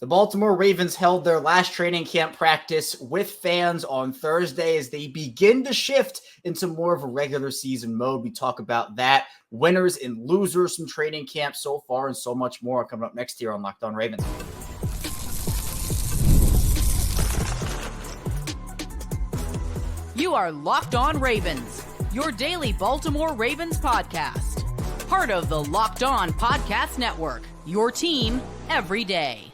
The Baltimore Ravens held their last training camp practice with fans on Thursday as they begin to shift into more of a regular season mode. We talk about that, winners and losers from training camp so far, and so much more coming up next year on Locked On Ravens. You are Locked On Ravens, your daily Baltimore Ravens podcast. Part of the Locked On Podcast Network, your team every day.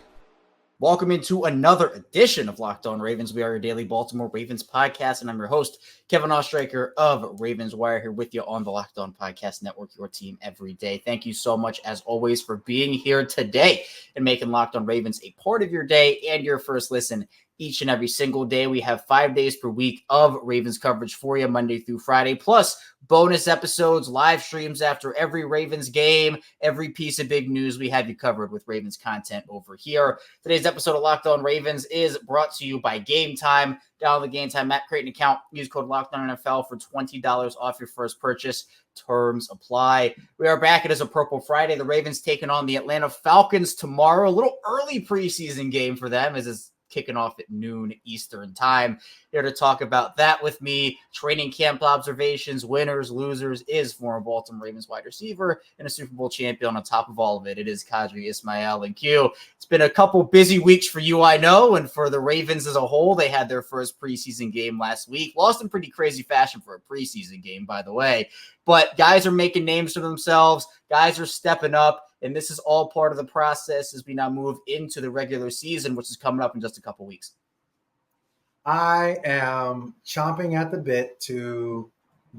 Welcome into another edition of Locked On Ravens. We are your daily Baltimore Ravens podcast, and I'm your host, Kevin Ostraker of Ravens Wire, here with you on the Locked On Podcast Network, your team every day. Thank you so much, as always, for being here today and making Locked On Ravens a part of your day and your first listen each and every single day. We have 5 days per week of Ravens coverage for you, Monday through Friday, plus bonus episodes, live streams after every Ravens game, every piece of big news. We have you covered with Ravens content over here. Today's episode of Locked On Ravens is brought to you by Gametime. Download the Gametime app, create an account, use code LOCKEDONNFL for $20 off your first purchase. Terms apply. We are back. It is a Purple Friday. The Ravens taking on the Atlanta Falcons tomorrow. A little early preseason game for them as it's kicking off at noon Eastern time. Here to talk about that with me, training camp observations, winners, losers, is former Baltimore Ravens wide receiver and a Super Bowl champion. On top of all of it, it is Qadry Ismail. And Q, it's been a couple busy weeks for you, I know, and for the Ravens as a whole. They had their first preseason game last week. Lost in pretty crazy fashion for a preseason game, by the way. But guys are making names for themselves. Guys are stepping up. And this is all part of the process as we now move into the regular season, which is coming up in just a couple weeks. I am chomping at the bit to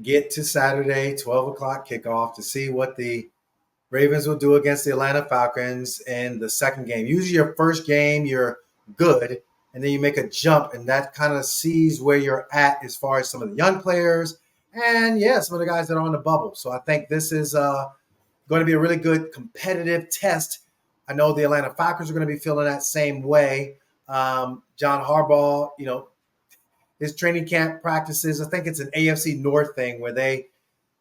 get to Saturday, 12 o'clock kickoff, to see what the Ravens will do against the Atlanta Falcons in the second game. Usually your first game, you're good, and then you make a jump, and that kind of sees where you're at as far as some of the young players and, some of the guys that are on the bubble. So I think this is going to be a really good competitive test. I know the Atlanta Falcons are going to be feeling that same way. John Harbaugh, his training camp practices, I think it's an AFC North thing where they,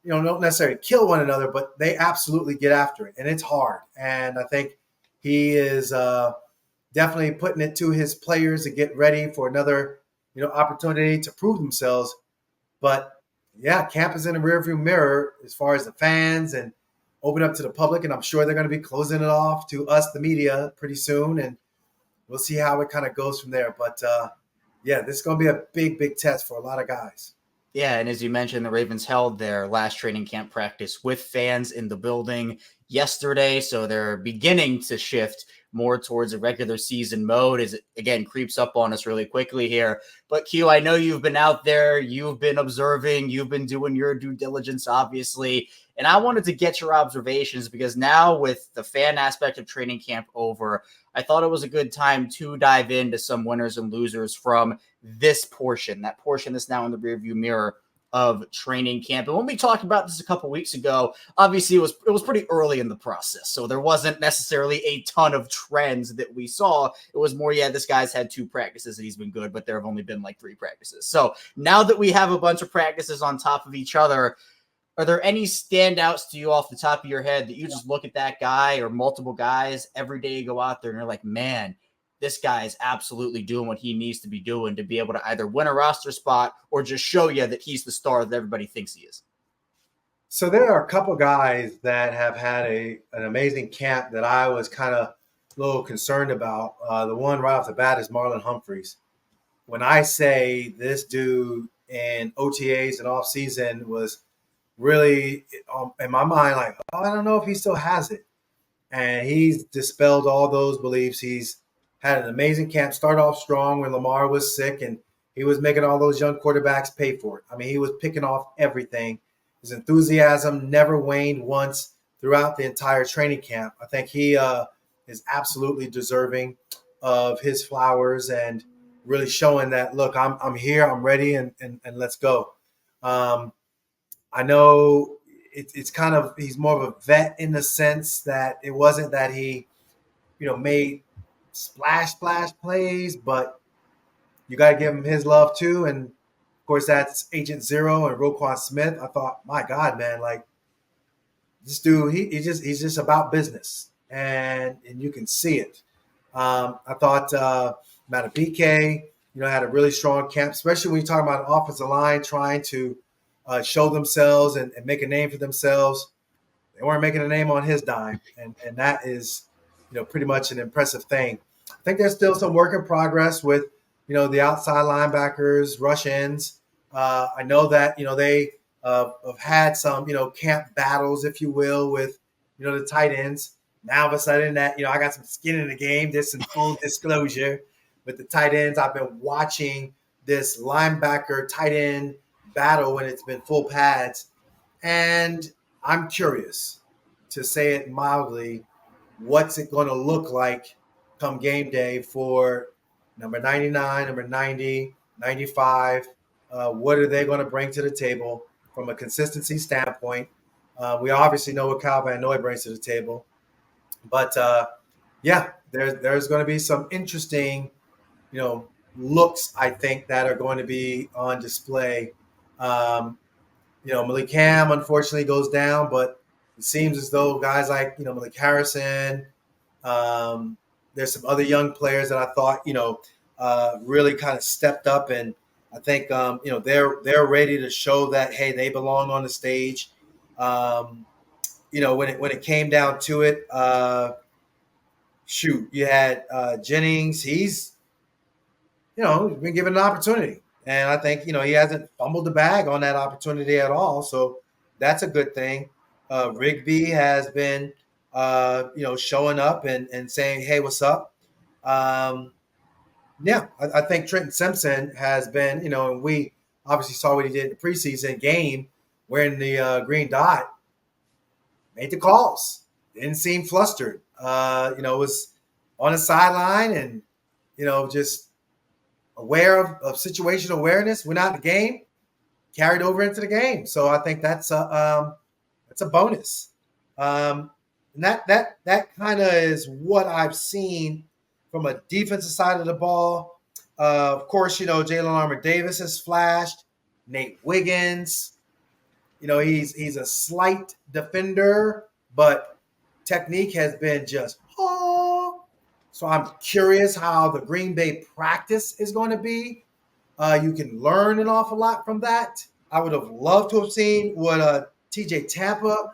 don't necessarily kill one another, but they absolutely get after it. And it's hard. And I think he is definitely putting it to his players to get ready for another, opportunity to prove themselves. But camp is in the rearview mirror as far as the fans and open up to the public, and I'm sure they're going to be closing it off to us, the media, pretty soon, and we'll see how it kind of goes from there. But, this is going to be a big, big test for a lot of guys. Yeah, and as you mentioned, the Ravens held their last training camp practice with fans in the building yesterday, so they're beginning to shift more towards a regular season mode as it, again, creeps up on us really quickly here. But Q, I know you've been out there, you've been observing, you've been doing your due diligence, obviously, and I wanted to get your observations because now with the fan aspect of training camp over, I thought it was a good time to dive into some winners and losers from this portion, that portion that's now in the rearview mirror of training camp. And when we talked about this a couple weeks ago, obviously it was pretty early in the process. So there wasn't necessarily a ton of trends that we saw. It was more, this guy's had 2 practices and he's been good, but there have only been like 3 practices. So now that we have a bunch of practices on top of each other, are there any standouts to you off the top of your head that you just look at that guy or multiple guys every day you go out there and you're like, man, this guy is absolutely doing what he needs to be doing to be able to either win a roster spot or just show you that he's the star that everybody thinks he is? So there are a couple guys that have had an amazing camp that I was kind of a little concerned about. The one right off the bat is Marlon Humphreys. When I say this dude in OTAs and off season was really in my mind, like, I don't know if he still has it. And he's dispelled all those beliefs. He's had an amazing camp, started off strong when Lamar was sick, and he was making all those young quarterbacks pay for it. I mean, he was picking off everything. His enthusiasm never waned once throughout the entire training camp. I think he is absolutely deserving of his flowers and really showing that, look, I'm here, I'm ready, and let's go. I know it's kind of, he's more of a vet in the sense that it wasn't that he, made splash plays, but you got to give him his love too. And of course, that's Agent Zero and Roquan Smith. I thought, my God, man, like this dude, he's just about business, and you can see it. I thought Matabike, had a really strong camp, especially when you talk about an offensive line trying to show themselves and make a name for themselves. They weren't making a name on his dime, and that is, pretty much an impressive thing. I think there's still some work in progress with, the outside linebackers, rush ins. I know that, they have had some, camp battles, if you will, with, the tight ends. Now, all of a sudden that, I got some skin in the game. There's some full disclosure with the tight ends. I've been watching this linebacker tight end battle when it's been full pads. And I'm curious, to say it mildly, what's it going to look like come game day for number 99, number 90, 95? What are they going to bring to the table from a consistency standpoint? We obviously know what Kyle Van Noy brings to the table. But, there's going to be some interesting, looks, I think, that are going to be on display. Malik Cam, unfortunately, goes down, but it seems as though guys like, Malik Harrison, there's some other young players that I thought, really kind of stepped up. And I think, they're ready to show that, hey, they belong on the stage. When it came down to it, you had Jennings. He's been given an opportunity. And I think, he hasn't fumbled the bag on that opportunity at all. So that's a good thing. Rigby has been, showing up and saying, hey, what's up? I think Trenton Simpson has been, and we obviously saw what he did in the preseason game wearing the green dot, made the calls, didn't seem flustered. Was on the sideline and, just aware of situational awareness, went out the game, carried over into the game. So I think that's a bonus. And that kind of is what I've seen from a defensive side of the ball. Of course, Jalen Armour-Davis has flashed. Nate Wiggins, he's a slight defender, but technique has been just So I'm curious how the Green Bay practice is going to be. You can learn an awful lot from that. I would have loved to have seen what TJ Tampa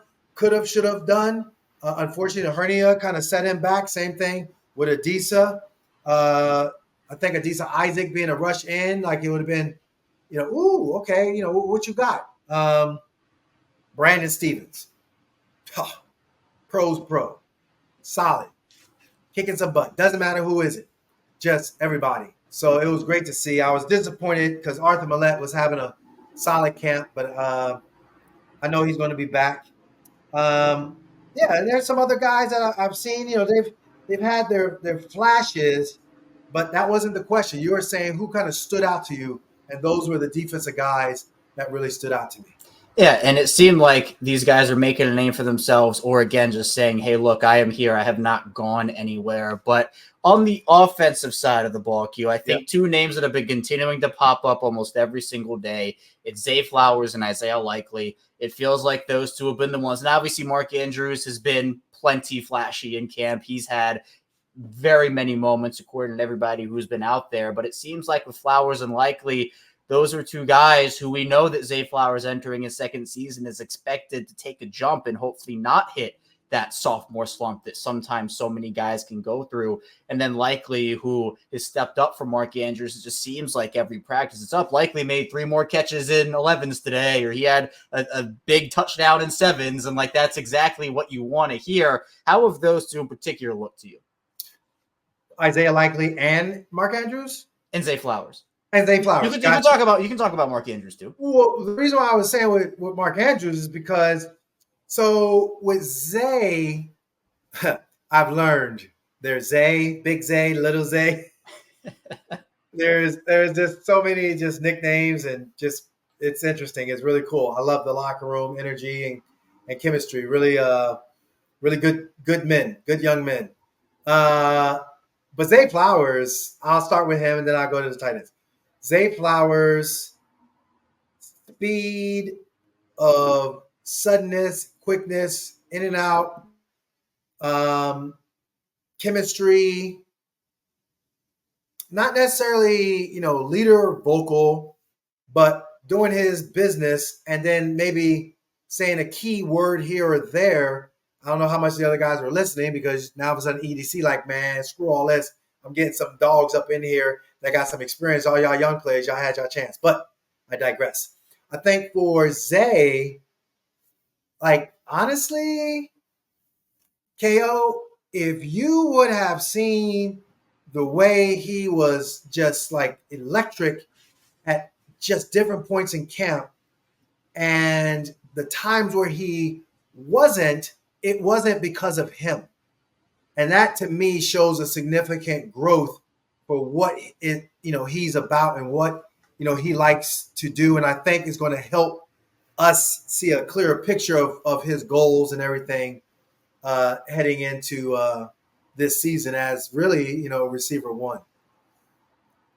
should have done. Unfortunately, the hernia kind of set him back. Same thing with Adisa. I think Adisa Isaac being a rush in, like it would have been, okay, what you got? Brandon Stevens. Pro's pro. Solid. Kicking some butt. Doesn't matter who is it. Just everybody. So it was great to see. I was disappointed because Arthur Millette was having a solid camp, but I know he's going to be back. And there's some other guys that I've seen. They've had their flashes, but that wasn't the question. You were saying who kind of stood out to you, and those were the defensive guys that really stood out to me. Yeah, and it seemed like these guys are making a name for themselves, or again, just saying, hey, look, I am here. I have not gone anywhere. But on the offensive side of the ball, Q, I think two names that have been continuing to pop up almost every single day. It's Zay Flowers and Isaiah Likely. It feels like those two have been the ones. And obviously, Mark Andrews has been plenty flashy in camp. He's had very many moments, according to everybody who's been out there. But it seems like with Flowers and Likely, those are two guys who we know that Zay Flowers entering his second season is expected to take a jump and hopefully not hit that sophomore slump that sometimes so many guys can go through. And then Likely, who has stepped up for Mark Andrews, it just seems like every practice it's up. Likely made 3 more catches in 11s today, or he had a big touchdown in 7s. And that's exactly what you want to hear. How have those two in particular looked to you? Isaiah Likely and Mark Andrews? And Zay Flowers. And Zay Flowers. You can talk about Mark Andrews too. Well, the reason why I was saying with Mark Andrews is because with Zay, I've learned there's Zay, Big Zay, Little Zay. there's just so many just nicknames and just it's interesting. It's really cool. I love the locker room energy and chemistry. Really, really good men, good young men. But Zay Flowers, I'll start with him and then I'll go to the tight ends. Zay Flowers, speed of suddenness, quickness, in and out, chemistry, not necessarily, leader vocal, but doing his business and then maybe saying a key word here or there. I don't know how much the other guys were listening because now all of a sudden EDC like, man, screw all this. I'm getting some dogs up in here that got some experience. All y'all young players, y'all had your chance. But I digress. I think for Zay, like, honestly, KO, if you would have seen the way he was just like electric at just different points in camp and the times where he wasn't, it wasn't because of him. And that to me shows a significant growth for what he's about and what he likes to do. And I think it's going to help us see a clearer picture of his goals and everything heading into this season as really, receiver one.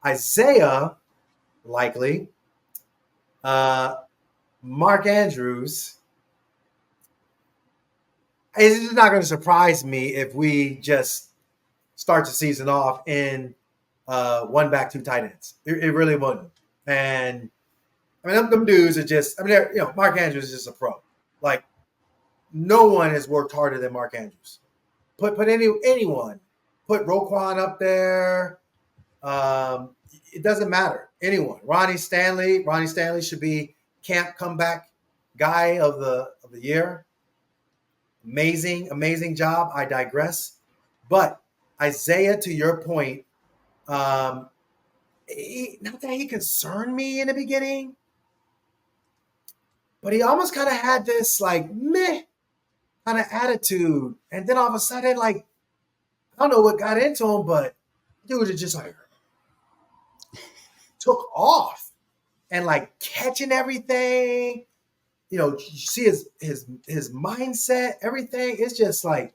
Isaiah, likely. Mark Andrews. It's not going to surprise me if we just start the season off in one back, two tight ends. It really wouldn't. And I mean, them dudes are just. I mean, Mark Andrews is just a pro. Like, no one has worked harder than Mark Andrews. Put anyone. Put Roquan up there. It doesn't matter. Anyone. Ronnie Stanley. Ronnie Stanley should be camp comeback guy of the year. Amazing job. I digress. But Isaiah, to your point, not that he concerned me in the beginning, but he almost kind of had this like meh kind of attitude. And then all of a sudden, like, I don't know what got into him, but dude is just like took off and like catching everything. You see his mindset, everything. It's just like,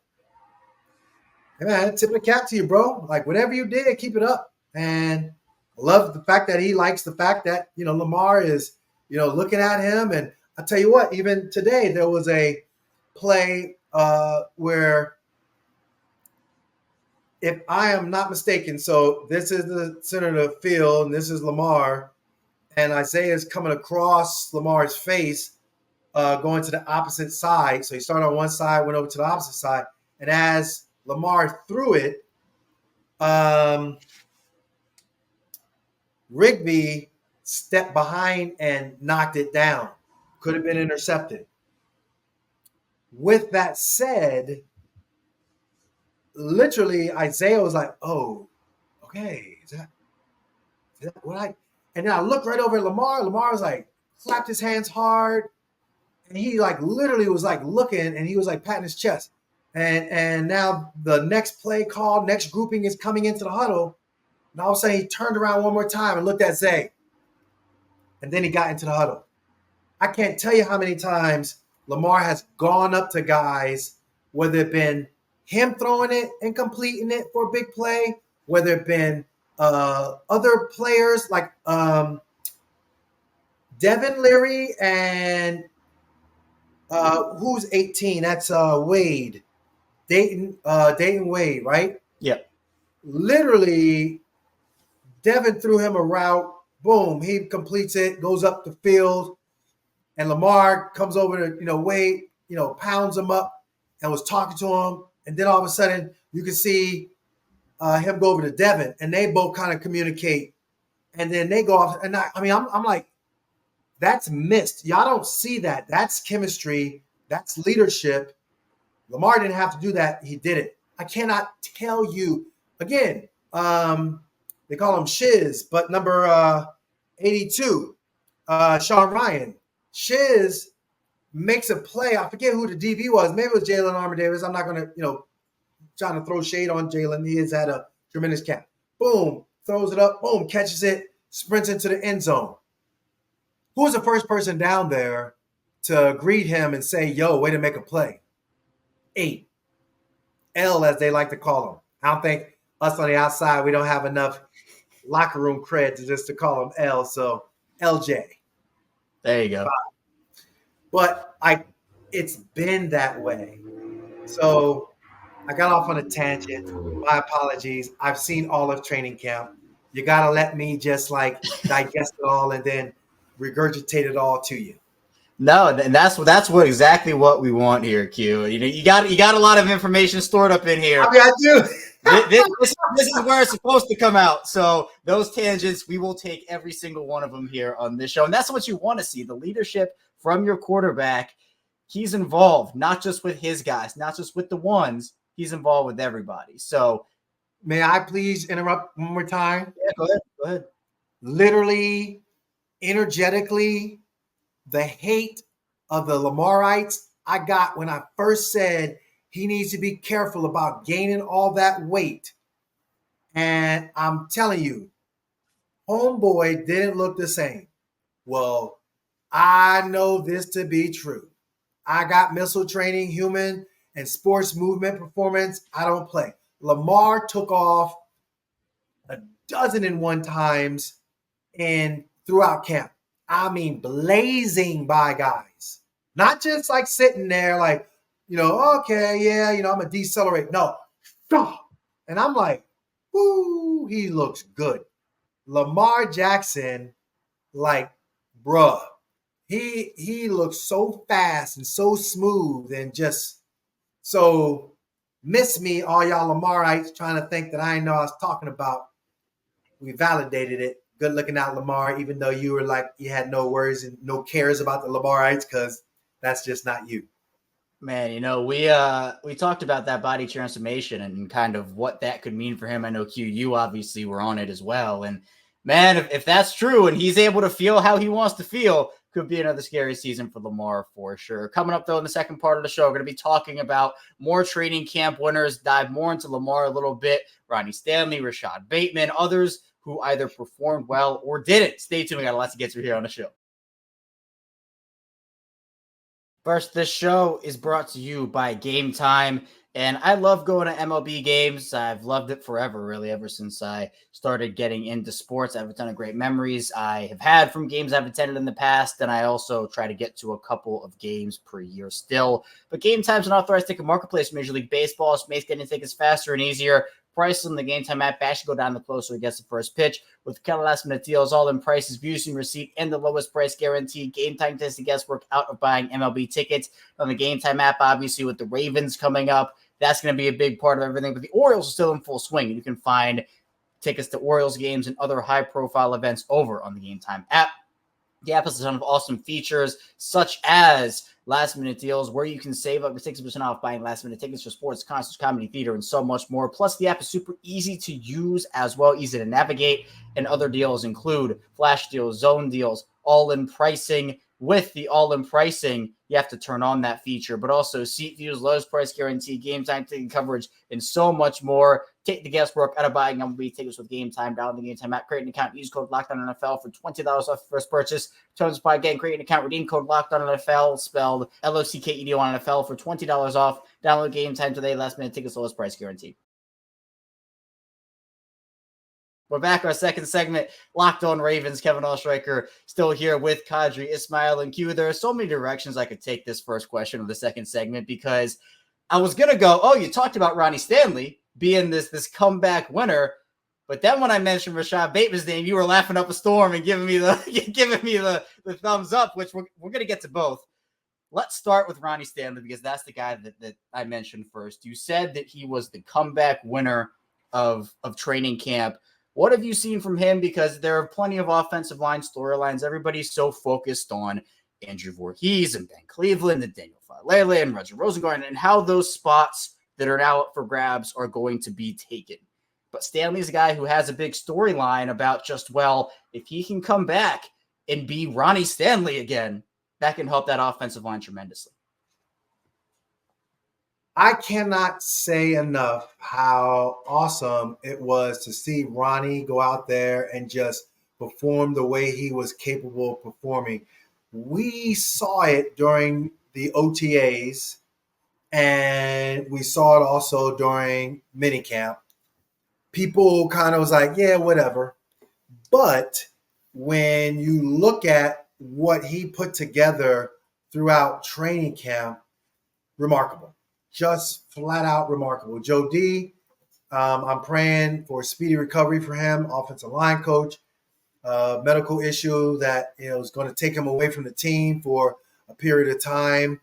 hey man, tip of the cap to you, bro. Like, whatever you did, keep it up. And I love the fact that he likes the fact that, Lamar is, looking at him. And I tell you what, even today, there was a play where, if I am not mistaken, so this is the center of the field, and this is Lamar, and Isaiah is coming across Lamar's face, going to the opposite side. So he started on one side, went over to the opposite side. And as Lamar threw it, Rigby stepped behind and knocked it down. Could have been intercepted. With that said, literally Isaiah was like, oh, okay, is that what I? And then I looked right over at Lamar. Lamar was like, clapped his hands hard. And he like literally was like looking and he was like patting his chest. And now the next play call, next grouping is coming into the huddle. And all of a sudden he turned around one more time and looked at Zay. And then he got into the huddle. I can't tell you how many times Lamar has gone up to guys, whether it been him throwing it and completing it for a big play, whether it been other players like Devin Leary and who's 18? That's Wade. Dayton Wade, right? Yep. Literally, Devin threw him a route. Boom, he completes it, goes up the field, and Lamar comes over to Wade, pounds him up and was talking to him. And then all of a sudden, you can see him go over to Devin, and they both kind of communicate. And then they go off. And I'm like, that's missed. Y'all don't see that. That's chemistry. That's leadership. Lamar didn't have to do that. He did it. I cannot tell you. Again, they call him Shiz, but number 82, Sean Ryan. Shiz makes a play. I forget who the DB was. Maybe it was Jalen Armour-Davis. I'm not going to, trying to throw shade on Jalen. He has had a tremendous camp. Boom, throws it up. Boom, catches it, sprints into the end zone. Who was the first person down there to greet him and say, yo, way to make a play? 8. L, as they like to call him. I don't think us on the outside, we don't have enough locker room cred to call him L. So LJ. There you go. But it's been that way. So I got off on a tangent. My apologies. I've seen all of training camp. You got to let me just like digest it all and then regurgitate it all to you. No, and that's what exactly what we want here, Q. You got a lot of information stored up in here. I mean, I do. This is where it's supposed to come out. So those tangents, we will take every single one of them here on this show. And that's what you want to see, the leadership from your quarterback. He's involved, not just with his guys, not just with the ones. He's involved with everybody. So may I please interrupt one more time? Yeah, go ahead. Literally, energetically, the hate of the Lamarites I got when I first said he needs to be careful about gaining all that weight. And I'm telling you, homeboy didn't look the same. Well, I know this to be true. I got missile training, human, and sports movement performance. I don't play. Lamar took off 12 times and throughout camp. I mean, blazing by guys. Not just like sitting there like, okay, yeah, I'm going to decelerate. No. And I'm like, whoo, he looks good. Lamar Jackson, like, bruh, he looks so fast and so smooth and just so miss me, all y'all Lamarites trying to think that I know I was talking about. We validated it. Good looking out, Lamar, even though you were like, you had no worries and no cares about the Lamarites because that's just not you. Man, we talked about that body transformation and kind of what that could mean for him. I know, Q, you obviously were on it as well. And man, if that's true and he's able to feel how he wants to feel, could be another scary season for Lamar for sure. Coming up, though, in the second part of the show, we're going to be talking about more training camp winners, dive more into Lamar a little bit, Ronnie Stanley, Rashad Bateman, others who either performed well or didn't. Stay tuned. We got a lot to get through here on the show. First, this show is brought to you by Gametime. And I love going to MLB games. I've loved it forever, really, ever since I started getting into sports. I have a ton of great memories I have had from games I've attended in the past, and I also try to get to a couple of games per year still. But Gametime is an authorized ticket marketplace for Major League Baseball, which makes getting tickets faster and easier. Prices on the Gametime app actually go down the closer he gets the first pitch. With kind of last-minute deals, all-in prices, views and receipt, and the lowest price guarantee. Gametime takes the guesswork out of buying MLB tickets on the Gametime app, obviously, with the Ravens coming up. That's going to be a big part of everything. But the Orioles are still in full swing. You can find tickets to Orioles games and other high-profile events over on the Gametime app. The app has a ton of awesome features, such as last-minute deals, where you can save up to 60% off buying last-minute tickets for sports, concerts, comedy, theater, and so much more. Plus, the app is super easy to use as well, easy to navigate. And other deals include flash deals, zone deals, all-in pricing. With the all-in pricing, you have to turn on that feature, but also seat views, lowest price guarantee, Gametime ticket coverage, and so much more. Take the guesswork out of buying MLB tickets with Gametime. Download the Gametime app, create an account, use code LOCKEDONNFL for $20 off your first purchase. Terms apply. Again, create an account, redeem code LOCKEDONNFL, spelled LOCKEDO on NFL for $20 off. Download Gametime today. Last minute tickets, lowest price guarantee. We're back, our second segment, Locked On Ravens. Kevin Oestreicher still here with Qadry Ismail and Q. There are so many directions I could take this first question of the second segment, because I was going to go, oh, you talked about Ronnie Stanley being this comeback winner. But then when I mentioned Rashad Bateman's name, you were laughing up a storm and giving me the thumbs up, which we're going to get to both. Let's start with Ronnie Stanley, because that's the guy that I mentioned first. You said that he was the comeback winner of training camp. What have you seen from him? Because there are plenty of offensive line storylines. Everybody's so focused on Andrew Voorhees and Ben Cleveland and Daniel Falele and Roger Rosengarten and how those spots that are now up for grabs are going to be taken. But Stanley's a guy who has a big storyline about just, well, if he can come back and be Ronnie Stanley again, that can help that offensive line tremendously. I cannot say enough how awesome it was to see Ronnie go out there and just perform the way he was capable of performing. We saw it during the OTAs, and we saw it also during minicamp. People kind of was like, yeah, whatever. But when you look at what he put together throughout training camp, remarkable. Just flat out remarkable. Joe D, I'm praying for speedy recovery for him, offensive line coach. Medical issue that is going to take him away from the team for a period of time.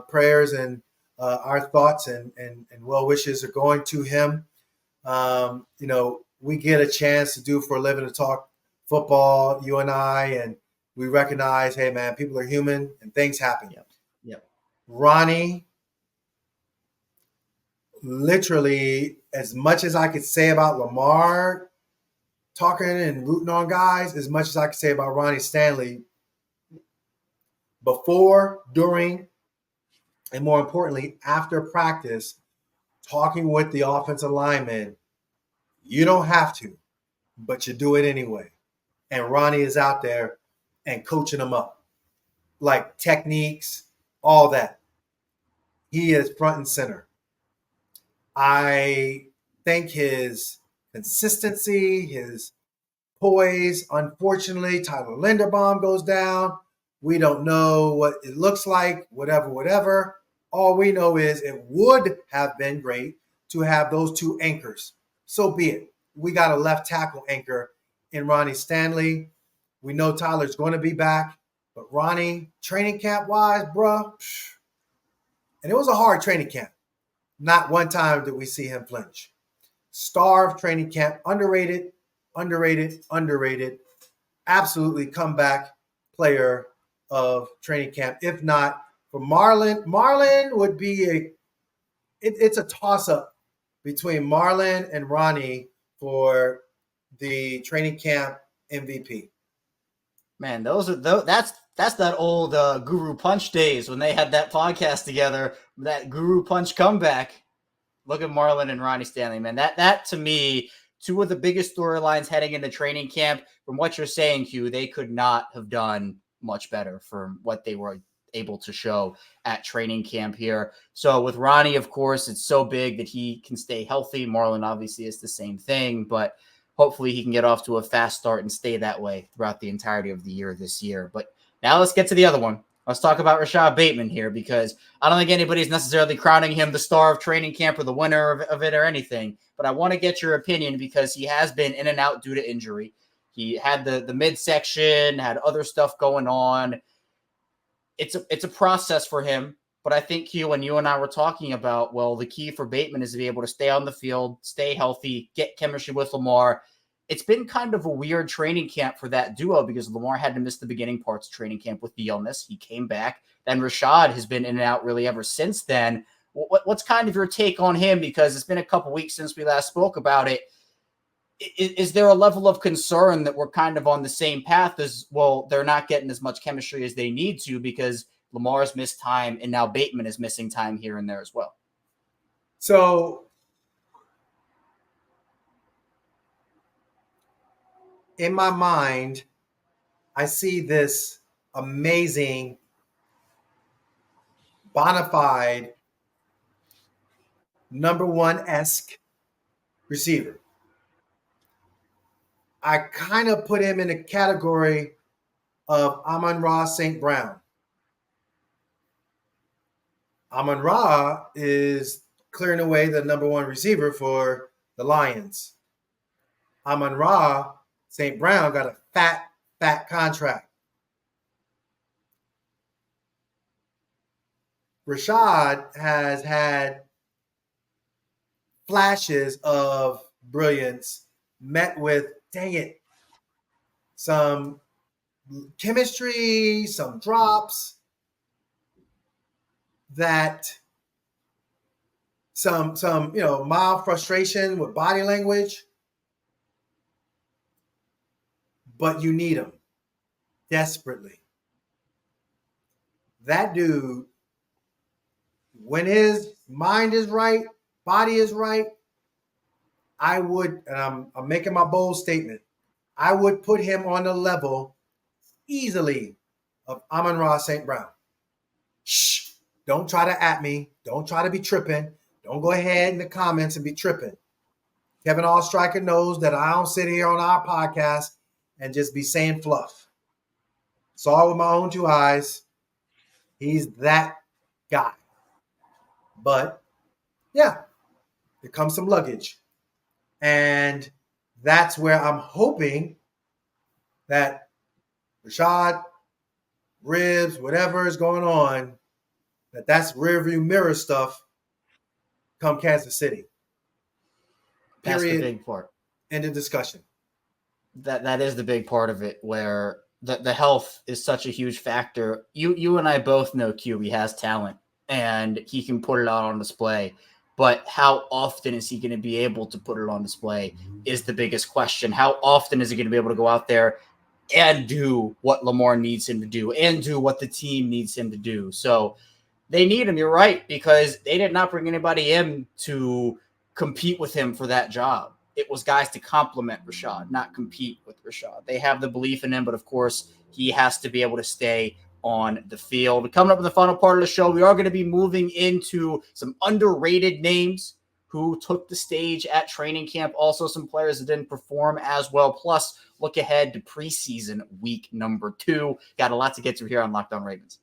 Prayers and our thoughts and well wishes are going to him. We get a chance to do for a living to talk football, you and I, and we recognize, hey man, people are human and things happen. Yep. Ronnie, literally, as much as I could say about Lamar talking and rooting on guys, as much as I could say about Ronnie Stanley, before, during, and more importantly, after practice, talking with the offensive linemen, you don't have to, but you do it anyway. And Ronnie is out there and coaching them up, like techniques, all that. He is front and center. I think his consistency, his poise, unfortunately, Tyler Linderbaum goes down. We don't know what it looks like, whatever. All we know is it would have been great to have those two anchors. So be it. We got a left tackle anchor in Ronnie Stanley. We know Tyler's going to be back. But Ronnie, training camp-wise, bruh, and it was a hard training camp. Not one time did we see him flinch. Star of training camp, underrated. Absolutely comeback player of training camp. If not for Marlon would be it's a toss-up between Marlon and Ronnie for the training camp MVP. Man, that's that old Guru Punch days when they had that podcast together, that Guru Punch comeback. Look at Marlon and Ronnie Stanley, man. That to me, two of the biggest storylines heading into training camp. From what you're saying, Hugh, they could not have done much better from what they were able to show at training camp here. So with Ronnie, of course, it's so big that he can stay healthy. Marlon obviously is the same thing, but hopefully he can get off to a fast start and stay that way throughout the entirety of the year this year. But now let's get to the other one. Let's talk about Rashad Bateman here, because I don't think anybody's necessarily crowning him the star of training camp or the winner of it or anything. But I want to get your opinion because he has been in and out due to injury. He had the midsection, had other stuff going on. It's a process for him. But I think, Hugh, when you and I were talking about, well, the key for Bateman is to be able to stay on the field, stay healthy, get chemistry with Lamar. It's been kind of a weird training camp for that duo because Lamar had to miss the beginning parts of training camp with the illness. He came back. Then Rashad has been in and out really ever since then. What's kind of your take on him? Because it's been a couple weeks since we last spoke about it. Is there a level of concern that we're kind of on the same path as, well, they're not getting as much chemistry as they need to because Lamar's missed time and now Bateman is missing time here and there as well? So in my mind, I see this amazing, bona fide, number one-esque receiver. I kind of put him in the category of Amon-Ra St. Brown. Amon-Ra is clearing away the number one receiver for the Lions. Amon-Ra St. Brown got a fat contract. Rashad has had flashes of brilliance met with, dang it, some chemistry, some drops, that some mild frustration with body language. But you need him desperately. That dude, when his mind is right, body is right, I would, and I'm making my bold statement, I would put him on the level easily of Amon-Ra St. Brown. Shh, don't try to at me. Don't try to be tripping. Don't go ahead in the comments and be tripping. Kevin Allstriker knows that I don't sit here on our podcast and just be saying fluff. Saw it with my own two eyes. He's that guy. But, yeah, There comes some luggage. And that's where I'm hoping that Rashad, ribs, whatever is going on, that's rearview mirror stuff come Kansas City. That's the Period. big part. End of discussion. That is the big part of it, where the health is such a huge factor. You and I both know QB has talent and he can put it out on display. But how often is he going to be able to put it on display is the biggest question. How often is he going to be able to go out there and do what Lamar needs him to do and do what the team needs him to do? So they need him, you're right, because they did not bring anybody in to compete with him for that job. It was guys to complement Rashad, not compete with Rashad. They have the belief in him, but of course, he has to be able to stay on the field. Coming up in the final part of the show, we are going to be moving into some underrated names who took the stage at training camp. Also, some players that didn't perform as well. Plus, look ahead to preseason week number 2. Got a lot to get to here on Locked On Ravens.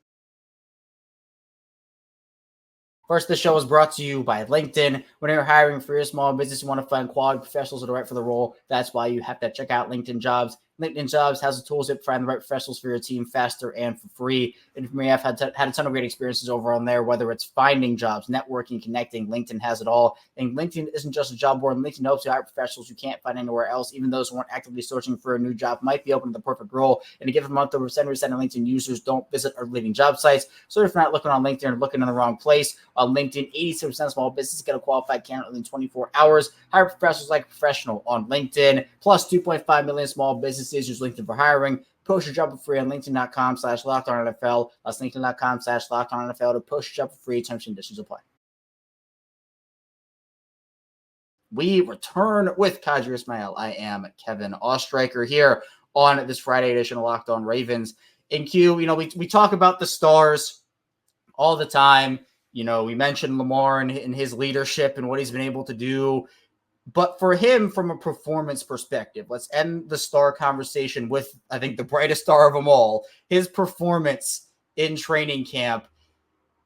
First, the show is brought to you by LinkedIn. When you're hiring for your small business, you want to find quality professionals that are right for the role. That's why you have to check out LinkedIn Jobs. LinkedIn Jobs has the tools to find the right professionals for your team faster and for free. And for me, I've had a ton of great experiences over on there, whether it's finding jobs, networking, connecting. LinkedIn has it all. And LinkedIn isn't just a job board. LinkedIn helps you hire professionals you can't find anywhere else. Even those who aren't actively searching for a new job might be open to the perfect role. And to give a month, over 70% of LinkedIn users don't visit or leaving job sites. So if you're not looking on LinkedIn or looking in the wrong place, on LinkedIn, 86% of small businesses get a qualified candidate within 24 hours. Hire professionals like a professional on LinkedIn. Plus, 2.5 million small businesses use LinkedIn for hiring. Post your job for free on LinkedIn.com/LockedOnNFL. That's LinkedIn.com/LockedOnNFL to post your job for free. Terms and conditions apply. We return with Qadry Ismail. I am Kevin Ostreicher here on this Friday edition of Locked On Ravens. In Q, we talk about the stars all the time. We mentioned Lamar and his leadership and what he's been able to do. But for him, from a performance perspective, let's end the star conversation with, I think, the brightest star of them all, his performance in training camp.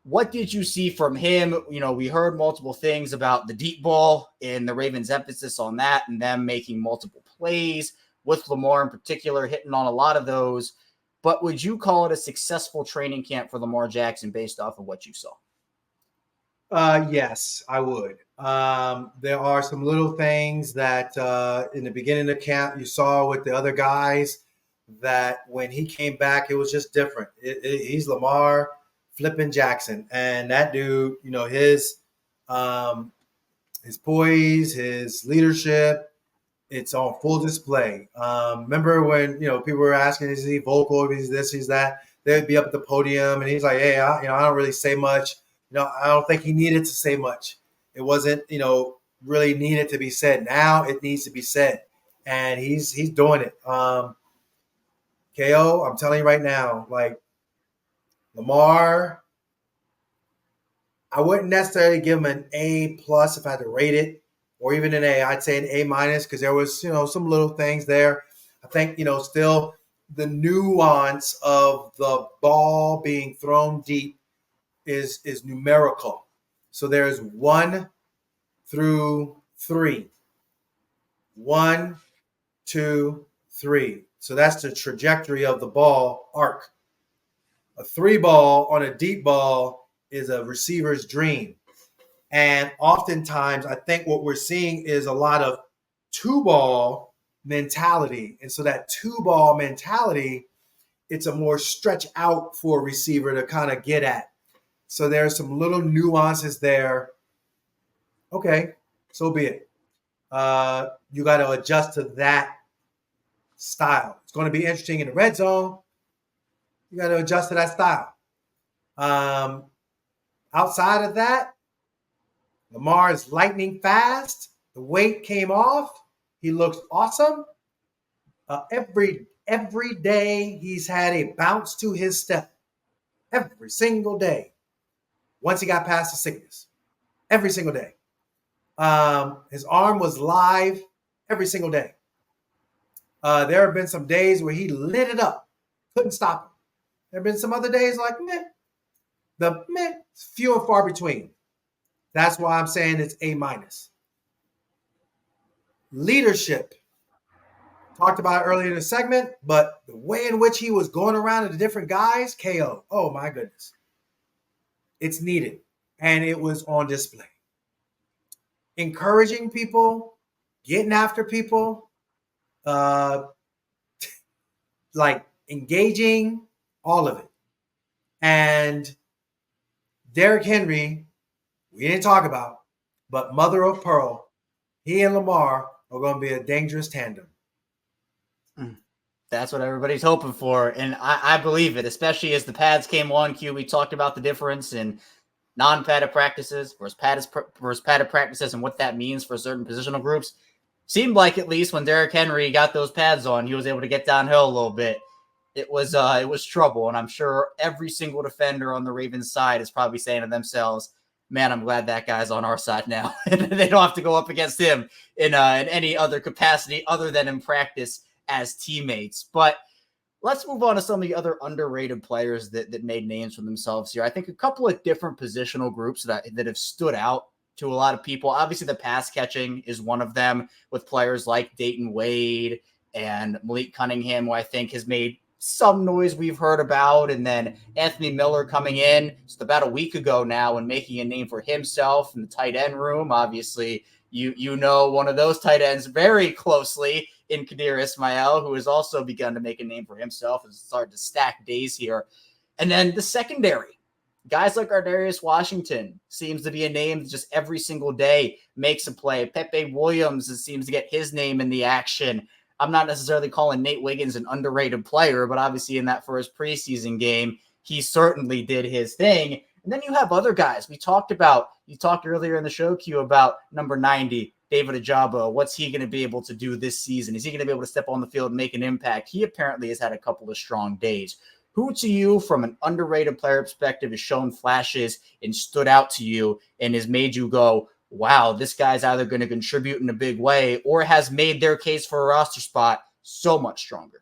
What did you see from him? We heard multiple things about the deep ball and the Ravens' emphasis on that and them making multiple plays, with Lamar in particular hitting on a lot of those. But would you call it a successful training camp for Lamar Jackson based off of what you saw? Yes, I would. There are some little things that in the beginning of camp you saw with the other guys that when he came back, it was just different. He's Lamar flipping Jackson, and that dude, his poise, his leadership, it's on full display. Remember when people were asking, is he vocal, is he this, he's that? They'd be up at the podium, and he's like, hey, I don't really say much. I don't think he needed to say much. It wasn't, really needed to be said. Now it needs to be said, and he's doing it. KO, I'm telling you right now, like Lamar, I wouldn't necessarily give him an A+ if I had to rate it, or even an A. I'd say an A- because there was, some little things there. I think, still the nuance of the ball being thrown deep is numerical. So there's 1 through 3. 1, 2, 3. So that's the trajectory of the ball arc. A 3 ball on a deep ball is a receiver's dream. And oftentimes I think what we're seeing is a lot of 2-ball mentality. And so that 2-ball mentality, it's a more stretch out for a receiver to kind of get at. So there's some little nuances there. Okay, so be it. You got to adjust to that style. It's going to be interesting in the red zone. You got to adjust to that style. Outside of that, Lamar is lightning fast. The weight came off. He looks awesome. Every day he's had a bounce to his step. Every single day. Once he got past the sickness. Every single day. His arm was live every single day. There have been some days where he lit it up. Couldn't stop him. There have been some other days like, few and far between. That's why I'm saying it's A-. leadership. Talked about it earlier in the segment, but the way in which he was going around to the different guys, KO. Oh my goodness. It's needed. And it was on display. Encouraging people, getting after people, like engaging, all of it. And Derrick Henry, we didn't talk about, but mother of pearl, he and Lamar are going to be a dangerous tandem. That's what everybody's hoping for, and I believe it, especially as the pads came on. We talked about the difference in non-padded practices versus padded practices and what that means for certain positional groups. Seemed like, at least when Derrick Henry got those pads on, he was able to get downhill a little bit. It was trouble, and I'm sure every single defender on the Ravens side is probably saying to themselves, man, I'm glad that guy's on our side now. And they don't have to go up against him in any other capacity other than in practice as teammates. But let's move on to some of the other underrated players that made names for themselves here. I think a couple of different positional groups that have stood out to a lot of people. Obviously, the pass catching is one of them, with players like Dayton Wade and Malik Cunningham, who I think has made some noise we've heard about. And then Anthony Miller coming in just about a week ago now and making a name for himself in the tight end room. Obviously, you know one of those tight ends very closely in Qadry Ismail, who has also begun to make a name for himself and started to stack days here. And then the secondary, guys like Ardarius Washington seems to be a name that just every single day makes a play. Pepe Williams seems to get his name in the action. I'm not necessarily calling Nate Wiggins an underrated player, but obviously in that first preseason game, he certainly did his thing. And then you have other guys. You talked earlier in the show, Q, about number 90, David Ojabo. What's he going to be able to do this season? Is he going to be able to step on the field and make an impact? He apparently has had a couple of strong days. Who to you, from an underrated player perspective, has shown flashes and stood out to you and has made you go, wow, this guy's either going to contribute in a big way or has made their case for a roster spot so much stronger?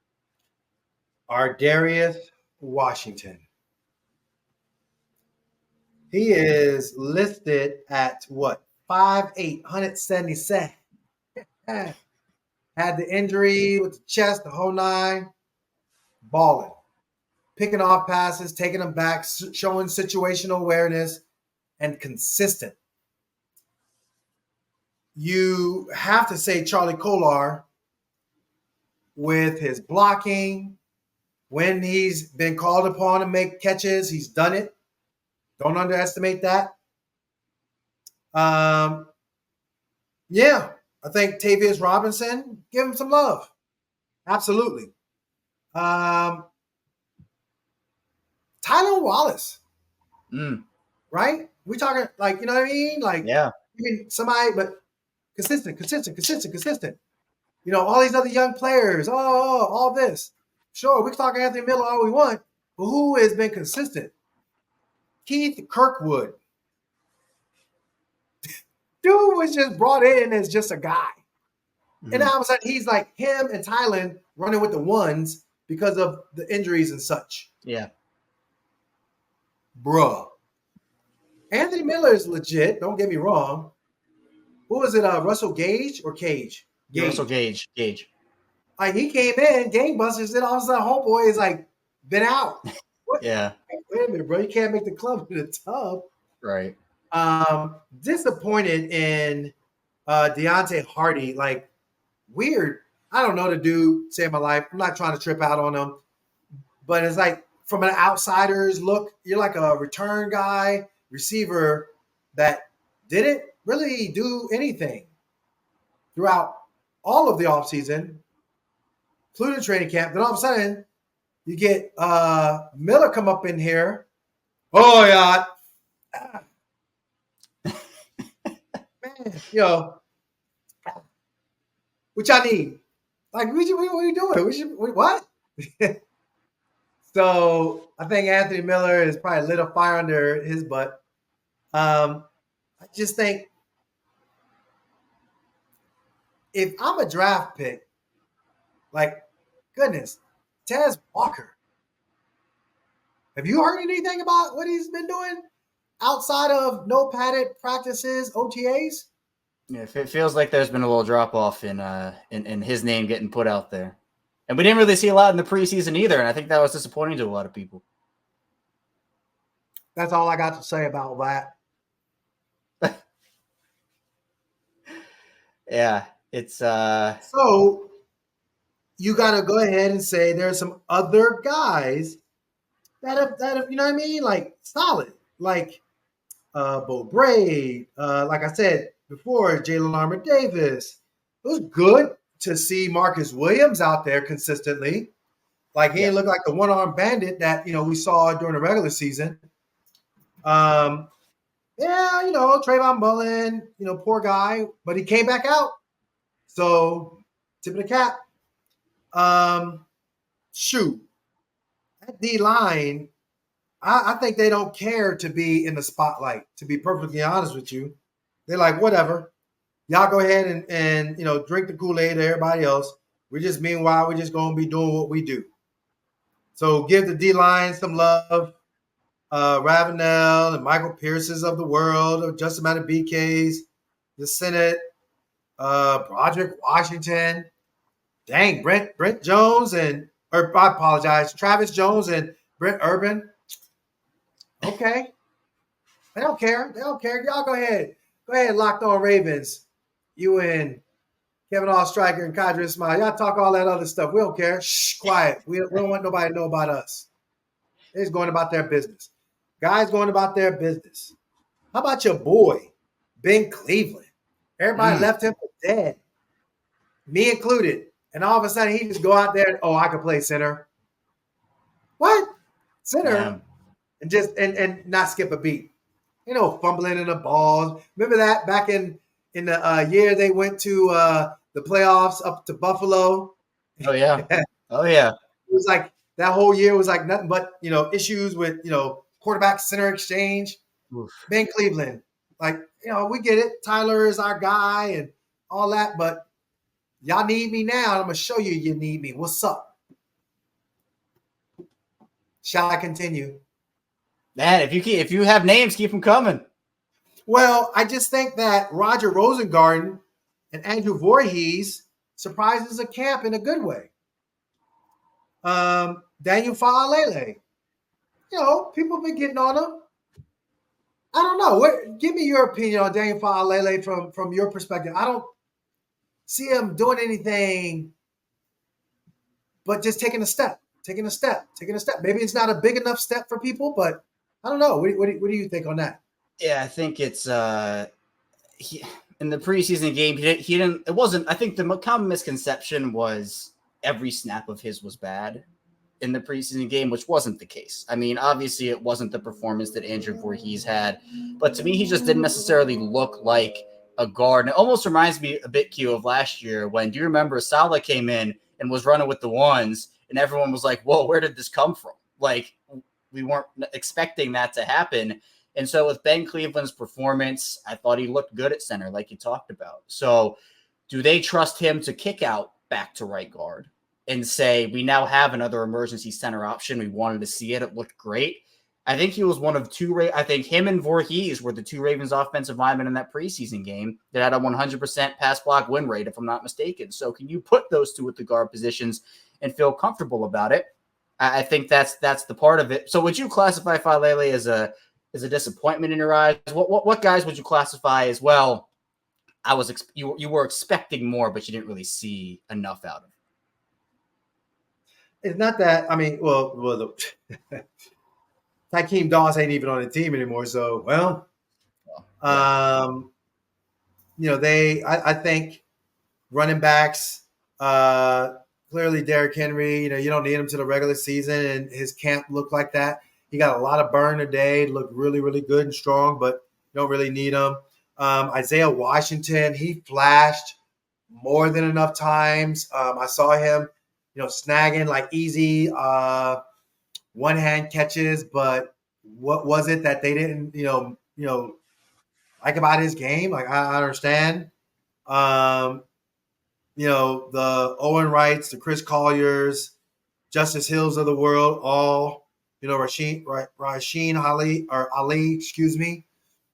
Ardarius Washington. He is listed at what? 5'8", 177. Had the injury with the chest, the whole nine. Balling. Picking off passes, taking them back, showing situational awareness, and consistent. You have to say Charlie Kolar with his blocking. When he's been called upon to make catches, he's done it. Don't underestimate that. Yeah, I think Tavius Robinson, give him some love. Absolutely. Tyler Wallace. Right? We talking like, you know what I mean? Like, yeah. Somebody, but consistent. You know, all these other young players, all this. Sure, we can talk Anthony Miller all we want, but who has been consistent? Keith Kirkwood. Dude was just brought in as just a guy. And now all of a sudden he's like him and Tylen running with the ones because of the injuries and such. Yeah. Bruh. Anthony Miller is legit. Don't get me wrong. What was it? Russell Gage or Cage? Russell Gage. Like, he came in, gangbusters, and all of a sudden homeboy is like been out. What? Yeah. Wait a minute, bro. You can't make the club in the tub. Right. Disappointed in Deontay Hardy. Like, weird. I don't know the dude, saved my life. I'm not trying to trip out on him. But it's like, from an outsider's look, you're like a return guy, receiver that didn't really do anything throughout all of the offseason, including training camp. Then all of a sudden, you get Miller come up in here. Oh, yeah. Man, what y'all need? Like, what are you doing? What? So I think Anthony Miller has probably lit a fire under his butt. I just think if I'm a draft pick, like, goodness, Tez Walker. Have you heard anything about what he's been doing outside of no padded practices, OTAs? Yeah, it feels like there's been a little drop off in his name getting put out there, and we didn't really see a lot in the preseason either. And I think that was disappointing to a lot of people. That's all I got to say about that. Yeah, it's So you got to go ahead and say there's some other guys that have, you know what I mean, like solid, like Bo Braid, like I said before, Jalen Armour Davis. It was good to see Marcus Williams out there consistently. Like he didn't look like the one-armed bandit that we saw during the regular season. Trayvon Mullen, poor guy, but he came back out. So tip of the cap. Shoot, that D line, I think they don't care to be in the spotlight. To be perfectly honest with you, they're like, whatever. Y'all go ahead and drink the Kool-Aid to everybody else. Meanwhile, we're just gonna be doing what we do. So give the D line some love. Ravenel and Michael Pierce's of the world, or just amount of BKs, the Senate, Broderick Washington, dang, Brent Jones I apologize, Travis Jones and Brent Urban. Okay. They don't care. Y'all go ahead. Locked On Ravens. You and Kevin Ostriker and Qadry Ismail. Y'all talk all that other stuff. We don't care. Shh, quiet. We don't want nobody to know about us. They're just going about their business. Guys going about their business. How about your boy, Ben Cleveland? Everybody left him for dead. Me included. And all of a sudden, he just go out there and, I could play center. What? Center? Damn. And not skip a beat. Fumbling in the balls. Remember that back in the year they went to the playoffs up to Buffalo? Oh, yeah. Oh, yeah. It was like that whole year was like nothing but, issues with, quarterback center exchange. Oof. Ben Cleveland. Like, we get it. Tyler is our guy and all that, but y'all need me now. I'm going to show you need me. What's up? Shall I continue? Man, if you have names, keep them coming. Well, I just think that Roger Rosengarten and Andrew Voorhees surprises the camp in a good way. Daniel Faalele. People have been getting on him. I don't know. Give me your opinion on Daniel Faalele from your perspective. I don't see him doing anything but just taking a step. Maybe it's not a big enough step for people, but I don't know. What do you think on that? Yeah, I think it's in the preseason game, he didn't. It wasn't. I think the common misconception was every snap of his was bad in the preseason game, which wasn't the case. I mean, obviously, it wasn't the performance that Andrew Voorhees had, but to me, he just didn't necessarily look like a guard. And it almost reminds me a bit, Q, of last year when, do you remember, Saleh came in and was running with the ones, and everyone was like, "Whoa, where did this come from?" Like, we weren't expecting that to happen. And so with Ben Cleveland's performance, I thought he looked good at center, like you talked about. So do they trust him to kick out back to right guard and say, we now have another emergency center option? We wanted to see it. It looked great. I think he was one of two. I think him and Voorhees were the two Ravens offensive linemen in that preseason game that had a 100% pass block win rate, if I'm not mistaken. So can you put those two at the guard positions and feel comfortable about it? I think that's the part of it. So would you classify Faalele as a disappointment in your eyes? What guys would you classify as, well, you were expecting more, but you didn't really see enough out of it? It's not that. I mean, Tykeem Dawes ain't even on the team anymore. So, I think running backs, clearly Derrick Henry, you don't need him to the regular season, and his camp looked like that. He got a lot of burn today, looked really, really good and strong, but you don't really need him. Isaiah Washington, he flashed more than enough times. I saw him, snagging like easy one-hand catches, but what was it that they didn't, like about his game? Like, I understand. The Owen Wrights, the Chris Colliers, Justice Hills of the world, all, Rasheen Ali,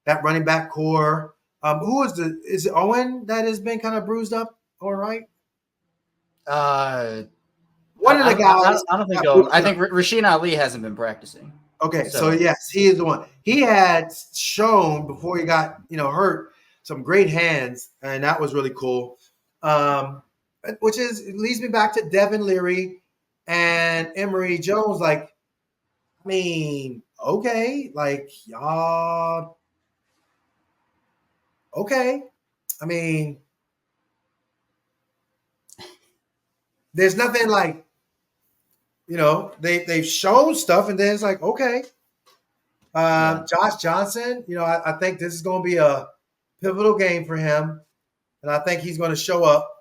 that running back core, Is it Owen that has been kind of bruised up? All right. Uh, One of the guys. I don't think got so. bruised I up. think Rasheen Ali hasn't been practicing. Okay, so So yes, he is the one. He had shown before he got hurt some great hands, and that was really cool. Um, which leads me back to Devin Leary and Emory Jones. Like, I mean, okay, like y'all, okay. I mean, there's nothing like they've shown stuff, and then it's like okay. yeah. Josh Johnson, I think this is going to be a pivotal game for him, and I think he's going to show up.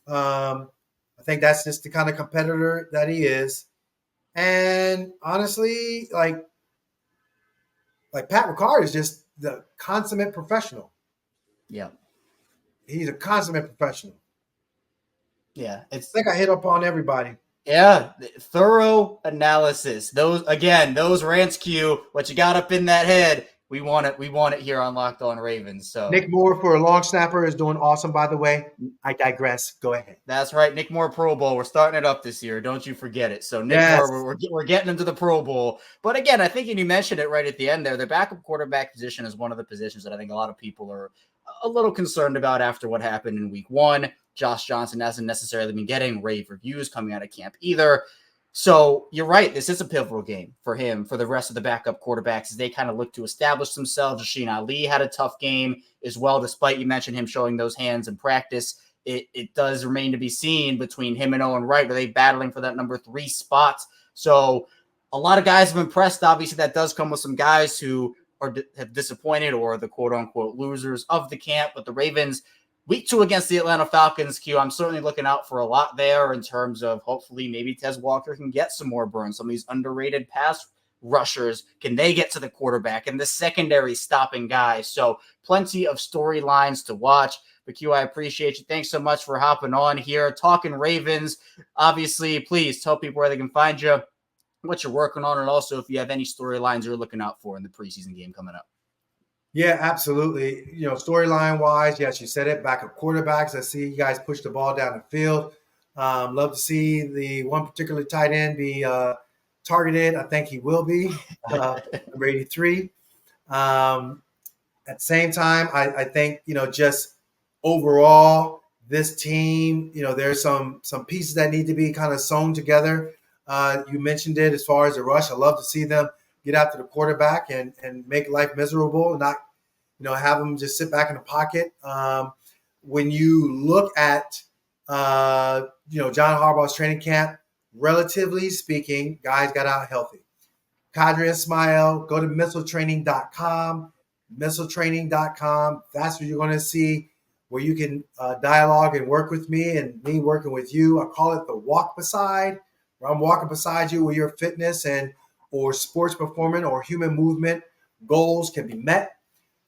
I think that's just the kind of competitor that he is. And honestly, like Pat Ricard is just the consummate professional. Yeah. He's a consummate professional. Yeah. I think I hit up on everybody. Yeah, thorough analysis. Those rants, Q, what you got up in that head, we want it here on Locked On Ravens. So Nick Moore for a long snapper is doing awesome, by the way. I digress. Go ahead. that's right, Nick Moore Pro Bowl. We're starting it up this year. Don't you forget it. So Nick Yes. Moore, we're getting into the Pro Bowl. But again, I think you mentioned it right at the end there. The backup quarterback position is one of the positions that I think a lot of people are a little concerned about after what happened in week 1. Josh Johnson hasn't necessarily been getting rave reviews coming out of camp either. So you're right. This is a pivotal game for him, for the rest of the backup quarterbacks, as they kind of look to establish themselves. Rasheen Ali had a tough game as well, despite you mentioned him showing those hands in practice. It does remain to be seen between him and Owen Wright. Are they battling for that number 3 spot? So a lot of guys have impressed. Obviously, that does come with some guys who have disappointed or the quote-unquote losers of the camp. But the Ravens, week 2 against the Atlanta Falcons, Q, I'm certainly looking out for a lot there in terms of hopefully maybe Tez Walker can get some more burn. Some of these underrated pass rushers, can they get to the quarterback and the secondary stopping guys? So plenty of storylines to watch. But Q, I appreciate you. Thanks so much for hopping on here, talking Ravens. Obviously, please tell people where they can find you, what you're working on, and also if you have any storylines you're looking out for in the preseason game coming up. Yeah, absolutely. Storyline wise, yes, you said it. Backup quarterbacks. I see you guys push the ball down the field. Love to see the one particular tight end be targeted. I think he will be, number 83. At the same time, I think, just overall, this team, there's some pieces that need to be kind of sewn together. You mentioned it as far as the rush. I love to see them get after the quarterback and make life miserable, not, have them just sit back in the pocket. When you look at, John Harbaugh's training camp, relatively speaking, guys got out healthy. Qadry Ismail, go to missiletraining.com, missiletraining.com. That's where you're going to see where you can dialogue and work with me and me working with you. I call it the walk beside, where I'm walking beside you where your fitness or sports performance or human movement goals can be met.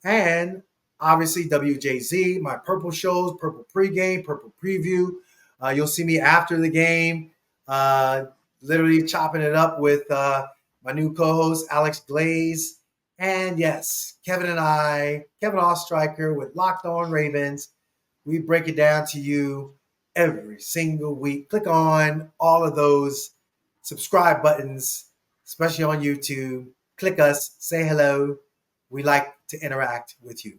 And obviously WJZ, my purple shows, purple pregame, purple preview. You'll see me after the game, literally chopping it up with my new co-host, Alex Glaze. And yes, Kevin Ostreicher with Locked On Ravens. We break it down to you every single week. Click on all of those subscribe buttons, especially on YouTube. Click us, say hello. We like to interact with you.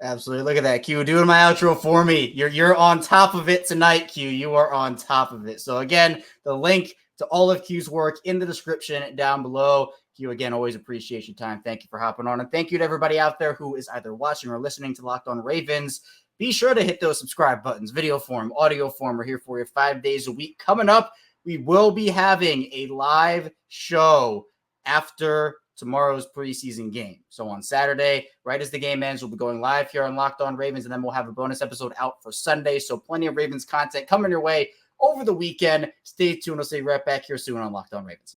Absolutely. Look at that, Q, doing my outro for me. You're on top of it tonight, Q. You are on top of it. So again, the link to all of Q's work in the description down below. Q, again, always appreciate your time. Thank you for hopping on. And thank you to everybody out there who is either watching or listening to Locked On Ravens. Be sure to hit those subscribe buttons, video form, audio form. We're here for you 5 days a week. Coming up, we will be having a live show after tomorrow's preseason game. So on Saturday, right as the game ends, we'll be going live here on Locked On Ravens, and then we'll have a bonus episode out for Sunday. So plenty of Ravens content coming your way over the weekend. Stay tuned. We'll see you right back here soon on Locked On Ravens.